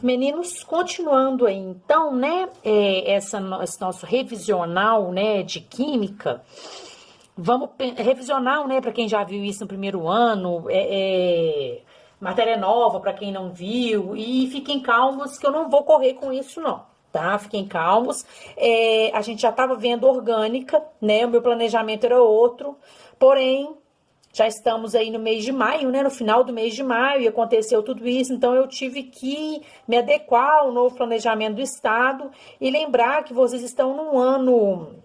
Meninos, continuando aí, então, né, esse nosso revisional, né, de química, vamos revisional, né, para quem já viu isso no primeiro ano, matéria nova para quem não viu, e fiquem calmos que eu não vou correr com isso, não. Tá? Fiquem calmos. A gente já estava vendo orgânica, né? O meu planejamento era outro, porém já estamos aí no mês de maio, né? No final do mês de maio, e aconteceu tudo isso, então eu tive que me adequar ao novo planejamento do Estado e lembrar que vocês estão num ano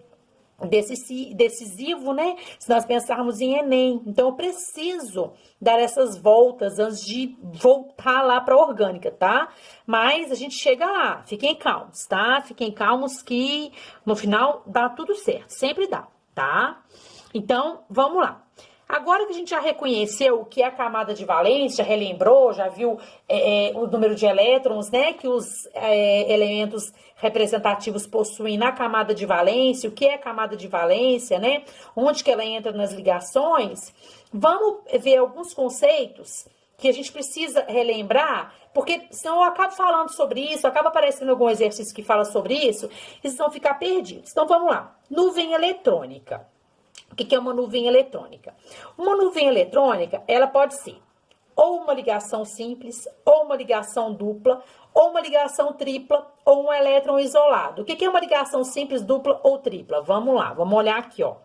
decisivo, né? Se nós pensarmos em Enem. Então, eu preciso dar essas voltas antes de voltar lá para a orgânica, tá? Mas a gente chega lá. Fiquem calmos, tá? Fiquem calmos que no final dá tudo certo. Sempre dá, tá? Então, vamos lá. Agora que a gente já reconheceu o que é a camada de valência, já relembrou, já viu o número de elétrons, né, que os elementos representativos possuem na camada de valência, o que é a camada de valência, né, onde que ela entra nas ligações, vamos ver alguns conceitos que a gente precisa relembrar, porque senão eu acabo falando sobre isso, acaba aparecendo algum exercício que fala sobre isso, e vocês vão ficar perdidos. Então, vamos lá. Nuvem eletrônica. O que é uma nuvem eletrônica? Uma nuvem eletrônica, ela pode ser ou uma ligação simples, ou uma ligação dupla, ou uma ligação tripla, ou um elétron isolado. O que é uma ligação simples, dupla ou tripla? Vamos lá, vamos olhar aqui, ó.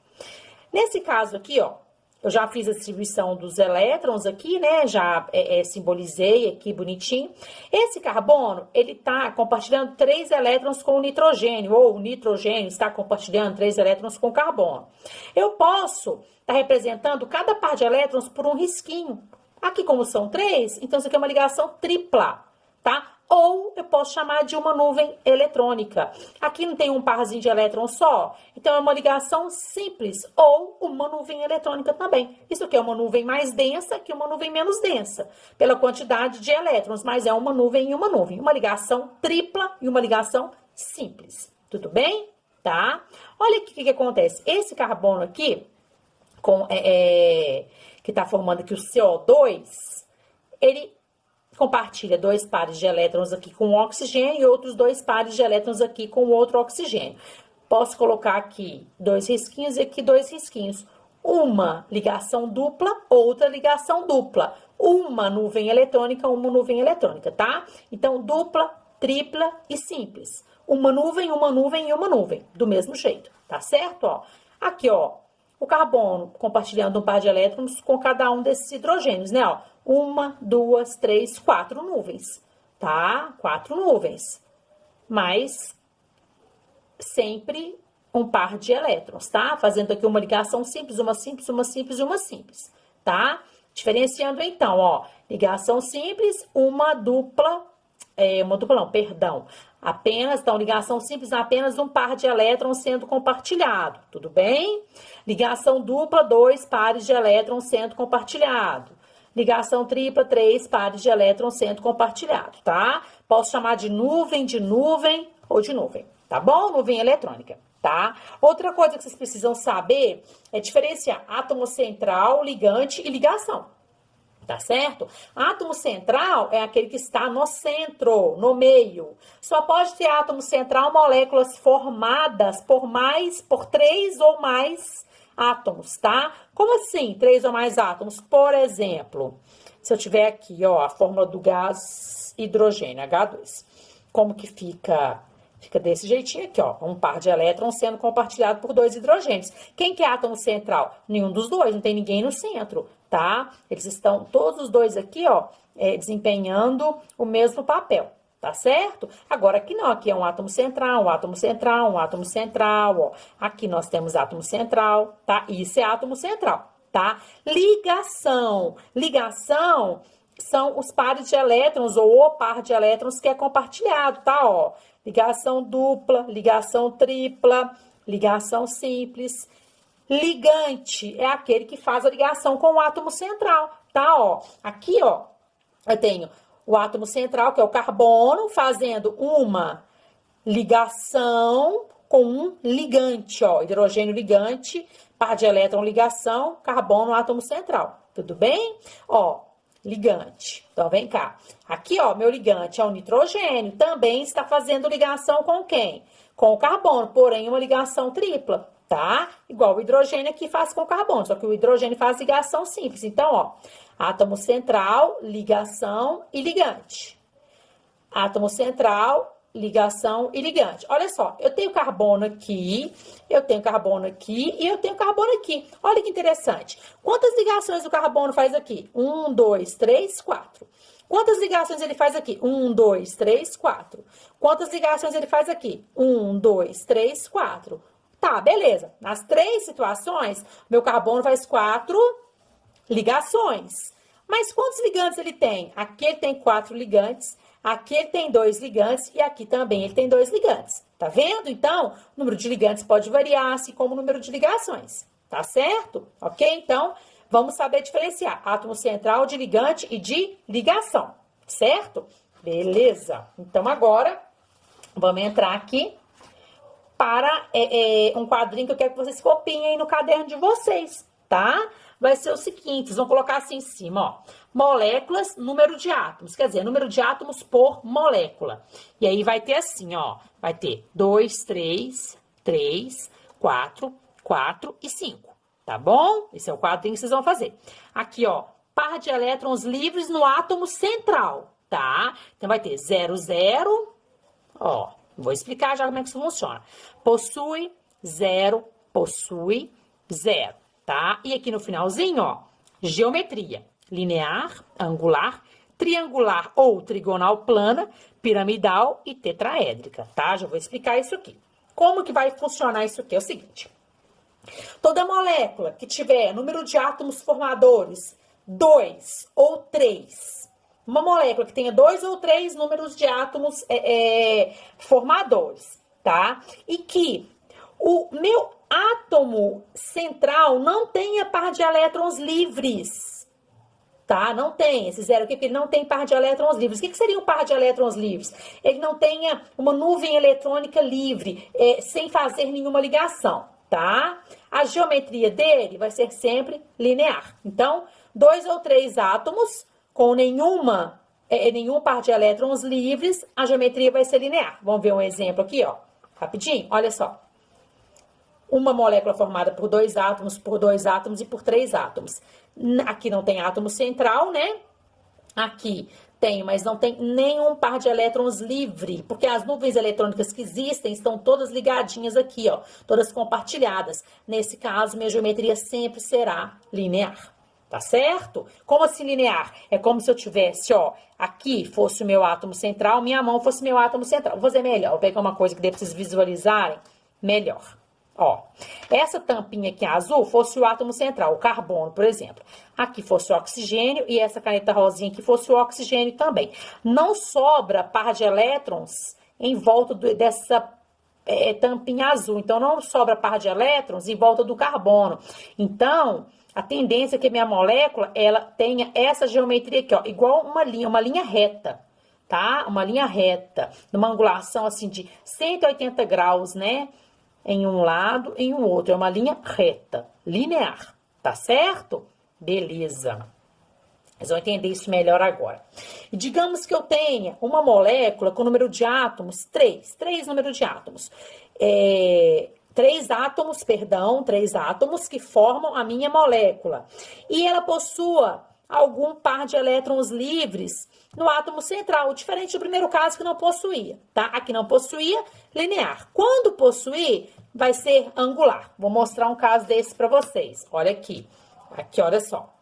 Nesse caso aqui, ó, eu já fiz a distribuição dos elétrons aqui, né? Já simbolizei aqui bonitinho. Esse carbono, ele tá compartilhando 3 elétrons com o nitrogênio, ou o nitrogênio está compartilhando 3 elétrons com o carbono. Eu posso estar representando cada par de elétrons por um risquinho. Aqui, como são 3, então isso aqui é uma ligação tripla, tá? Ou eu posso chamar de uma nuvem eletrônica. Aqui não tem um parzinho de elétrons só, então é uma ligação simples ou uma nuvem eletrônica também. Isso aqui é uma nuvem mais densa que uma nuvem menos densa, pela quantidade de elétrons, mas é uma nuvem e uma nuvem. Uma ligação tripla e uma ligação simples. Tudo bem? Tá? Olha aqui o que acontece. Esse carbono aqui, que está formando aqui o CO2, ele compartilha 2 pares de elétrons aqui com o oxigênio e outros 2 pares de elétrons aqui com o outro oxigênio. Posso colocar aqui 2 risquinhos e aqui 2 risquinhos. Uma ligação dupla, outra ligação dupla. Uma nuvem eletrônica, tá? Então, dupla, tripla e simples. Uma nuvem e uma nuvem, do mesmo jeito, tá certo? Ó, aqui, ó, o carbono compartilhando um par de elétrons com cada um desses hidrogênios, né? Ó, 1, 2, 3, 4 nuvens, tá? 4 nuvens. Mas sempre um par de elétrons, tá? Fazendo aqui uma ligação simples, uma simples, uma simples e uma simples, tá? Diferenciando então, ó, ligação simples, uma dupla não, perdão. Apenas, então, ligação simples, apenas um par de elétrons sendo compartilhado, tudo bem? Ligação dupla, 2 pares de elétrons sendo compartilhado. Ligação tripla, 3 pares de elétrons sendo compartilhado, tá? Posso chamar de nuvem ou de nuvem, tá bom? Nuvem eletrônica, tá? Outra coisa que vocês precisam saber é diferenciar átomo central, ligante e ligação. Tá certo? Átomo central é aquele que está no centro, no meio. Só pode ter átomo central moléculas formadas por 3 ou mais átomos, tá? Como assim, 3 ou mais átomos? Por exemplo, se eu tiver aqui, ó, a fórmula do gás hidrogênio, H2. Como que fica? Fica desse jeitinho aqui, ó, um par de elétrons sendo compartilhado por 2 hidrogênios. Quem que é átomo central? Nenhum dos dois, não tem ninguém no centro, tá? Eles estão, todos os dois aqui, ó, desempenhando o mesmo papel, tá certo? Agora, aqui não, aqui é um átomo central, um átomo central, um átomo central, ó. Aqui nós temos átomo central, tá? Isso é átomo central, tá? Ligação são os pares de elétrons ou o par de elétrons que é compartilhado, tá? Ó, ligação dupla, ligação tripla, ligação simples. Ligante é aquele que faz a ligação com o átomo central, tá? Ó, aqui, ó, eu tenho o átomo central, que é o carbono, fazendo uma ligação com um ligante, ó, hidrogênio ligante, par de elétron ligação, carbono átomo central, tudo bem? Ó, ligante. Então, vem cá. Aqui, ó, meu ligante é o nitrogênio. Também está fazendo ligação com quem? Com o carbono, porém, uma ligação tripla, tá? Igual o hidrogênio aqui faz com o carbono, só que o hidrogênio faz ligação simples. Então, ó, átomo central, ligação e ligante. Átomo central, ligação e ligante. Olha só, eu tenho carbono aqui, eu tenho carbono aqui e eu tenho carbono aqui. Olha que interessante. Quantas ligações o carbono faz aqui? 1, 2, 3, 4. Quantas ligações ele faz aqui? 1, 2, 3, 4. Quantas ligações ele faz aqui? 1, 2, 3, 4. Tá, beleza. Nas três situações, meu carbono faz 4 ligações. Mas quantos ligantes ele tem? Aqui ele tem 4 ligantes, aqui ele tem 2 ligantes e aqui também ele tem 2 ligantes. Tá vendo? Então, o número de ligantes pode variar, assim como o número de ligações. Tá certo? Ok? Então, vamos saber diferenciar átomo central de ligante e de ligação. Certo? Beleza. Então, agora, vamos entrar aqui para um quadrinho que eu quero que vocês copiem aí no caderno de vocês, tá? Vai ser o seguinte, vocês vão colocar assim em cima, ó. Moléculas, número de átomos, quer dizer, número de átomos por molécula. E aí vai ter assim, ó, vai ter 2, 3, 3, 4, 4 e 5, tá bom? Esse é o quadrinho que vocês vão fazer. Aqui, ó, par de elétrons livres no átomo central, tá? Então, vai ter 0, 0, ó, vou explicar já como é que isso funciona. Possui 0, possui 0. Tá? E aqui no finalzinho, ó, geometria, linear, angular, triangular ou trigonal plana, piramidal e tetraédrica, tá? Já vou explicar isso aqui. Como que vai funcionar isso aqui? É o seguinte, toda molécula que tiver número de átomos formadores 2 ou 3, uma molécula que tenha 2 ou 3 números de átomos formadores, tá? E que o meu átomo central não tenha par de elétrons livres, tá? Não tem, esse zero aqui, porque ele não tem par de elétrons livres. O que seria um par de elétrons livres? Ele não tenha uma nuvem eletrônica livre, sem fazer nenhuma ligação, tá? A geometria dele vai ser sempre linear. Então, 2 ou 3 átomos com nenhum par de elétrons livres, a geometria vai ser linear. Vamos ver um exemplo aqui, ó, rapidinho, olha só. Uma molécula formada por 2 átomos, por 2 átomos e por 3 átomos. Aqui não tem átomo central, né? Aqui tem, mas não tem nenhum par de elétrons livre, porque as nuvens eletrônicas que existem estão todas ligadinhas aqui, ó, todas compartilhadas. Nesse caso, minha geometria sempre será linear, tá certo? Como assim linear? É como se eu tivesse, ó, aqui fosse o meu átomo central, minha mão fosse meu átomo central. Vou fazer melhor, vou pegar uma coisa que dê pra vocês visualizarem melhor. Ó, essa tampinha aqui azul fosse o átomo central, o carbono, por exemplo. Aqui fosse o oxigênio e essa caneta rosinha aqui fosse o oxigênio também. Não sobra par de elétrons em volta dessa tampinha azul. Então, não sobra par de elétrons em volta do carbono. Então, a tendência é que a minha molécula, ela tenha essa geometria aqui, ó, igual uma linha reta, tá? Uma linha reta, numa angulação assim de 180 graus, né? Em um lado e em um outro. É uma linha reta, linear. Tá certo? Beleza. Vocês vão entender isso melhor agora. E digamos que eu tenha uma molécula com número de átomos 3. 3 número de átomos. 3 átomos que formam a minha molécula. E ela possua algum par de elétrons livres no átomo central, diferente do primeiro caso que não possuía, tá? Aqui não possuía, linear. Quando possuir, vai ser angular. Vou mostrar um caso desse para vocês. Olha aqui. Aqui, olha só.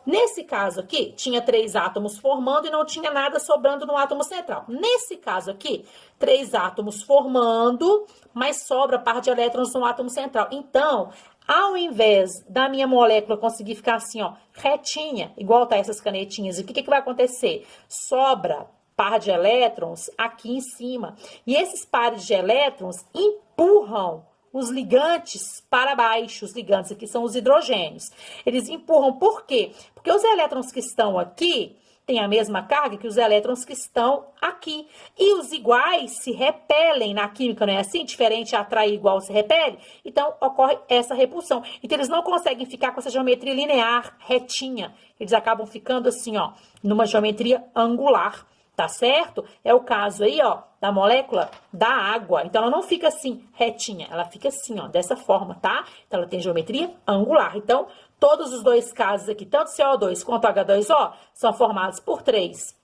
Nesse caso aqui, tinha 3 átomos formando e não tinha nada sobrando no átomo central. Nesse caso aqui, 3 átomos formando, mas sobra par de elétrons no átomo central. Então, ao invés da minha molécula conseguir ficar assim, ó, retinha, igual tá essas canetinhas, o que vai acontecer? Sobra par de elétrons aqui em cima. E esses pares de elétrons empurram os ligantes para baixo. Os ligantes aqui são os hidrogênios. Eles empurram por quê? Porque os elétrons que estão aqui têm a mesma carga que os elétrons que estão aqui. aqui. E os iguais se repelem na química, não é assim? Diferente atrai, igual se repele. Então, ocorre essa repulsão. Então, eles não conseguem ficar com essa geometria linear, retinha. Eles acabam ficando assim, ó, numa geometria angular, tá certo? É o caso aí, ó, da molécula da água. Então, ela não fica assim, retinha. Ela fica assim, ó, dessa forma, tá? Então, ela tem geometria angular. Então, todos os dois casos aqui, tanto CO2 quanto H2O, são formados por 3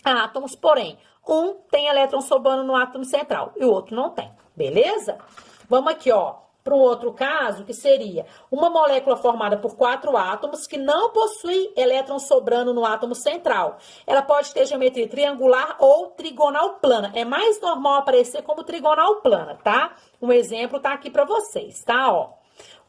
átomos, porém, um tem elétron sobrando no átomo central e o outro não tem, beleza? Vamos aqui, ó, para um outro caso, que seria uma molécula formada por 4 átomos que não possui elétron sobrando no átomo central. Ela pode ter geometria triangular ou trigonal plana. É mais normal aparecer como trigonal plana, tá? Um exemplo tá aqui para vocês, tá? Ó,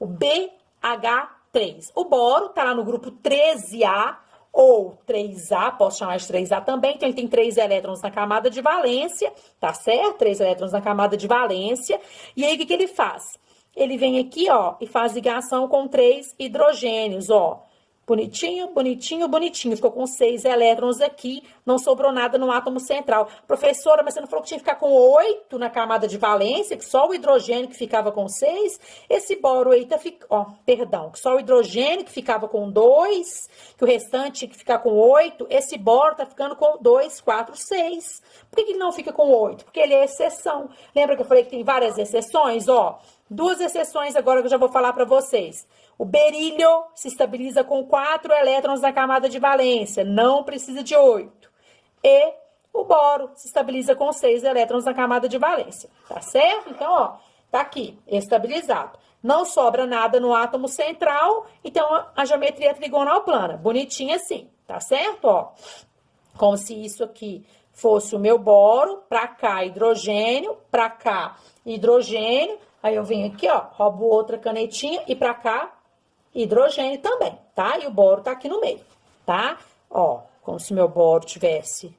o BH3. O boro tá lá no grupo 13A, ou 3A, posso chamar de 3A também, então ele tem 3 elétrons na camada de valência, tá certo? 3 elétrons na camada de valência. E aí, o que ele faz? Ele vem aqui, ó, e faz ligação com 3 hidrogênios, ó. Bonitinho, bonitinho, bonitinho. Ficou com 6 elétrons aqui, não sobrou nada no átomo central. Professora, mas você não falou que tinha que ficar com 8 na camada de valência, que só o hidrogênio que ficava com 6? Esse boro aí tá que só o hidrogênio que ficava com 2, que o restante tinha que ficar com 8, esse boro tá ficando com 2, 4, 6. Por que ele não fica com 8? Porque ele é exceção. Lembra que eu falei que tem várias exceções? Ó, 2 exceções agora que eu já vou falar para vocês. O berílio se estabiliza com 4 elétrons na camada de valência, não precisa de 8. E o boro se estabiliza com 6 elétrons na camada de valência, tá certo? Então, ó, tá aqui, estabilizado. Não sobra nada no átomo central, então a geometria é trigonal plana, bonitinha assim, tá certo? Ó, como se isso aqui fosse o meu boro, pra cá hidrogênio, pra cá hidrogênio, aí eu venho aqui, ó, roubo outra canetinha e pra cá hidrogênio também, tá? E o boro tá aqui no meio, tá? Ó, como se meu boro tivesse...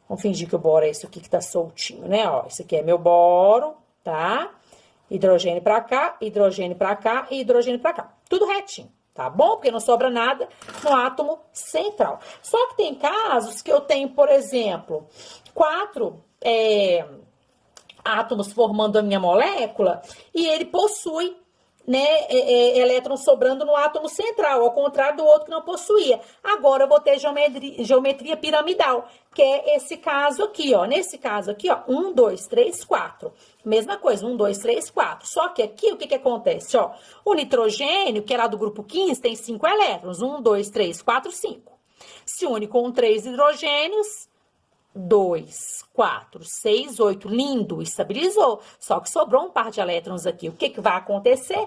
Vamos fingir que o boro é esse aqui que tá soltinho, né? Ó, esse aqui é meu boro, tá? Hidrogênio pra cá, hidrogênio pra cá e hidrogênio pra cá. Tudo retinho, tá bom? Porque não sobra nada no átomo central. Só que tem casos que eu tenho, por exemplo, 4 átomos formando a minha molécula e ele possui, né, elétrons sobrando no átomo central, ao contrário do outro que não possuía. Agora eu vou ter geometria piramidal, que é esse caso aqui, ó. Nesse caso aqui, ó, 1, 2, 3, 4. Mesma coisa, 1, 2, 3, 4. Só que aqui, o que que acontece, ó? O nitrogênio, que é lá do grupo 15, tem 5 elétrons. 1, 2, 3, 4, 5. Se une com 3 hidrogênios, 2, 4, 6, 8. Lindo, estabilizou. Só que sobrou um par de elétrons aqui. O que que vai acontecer?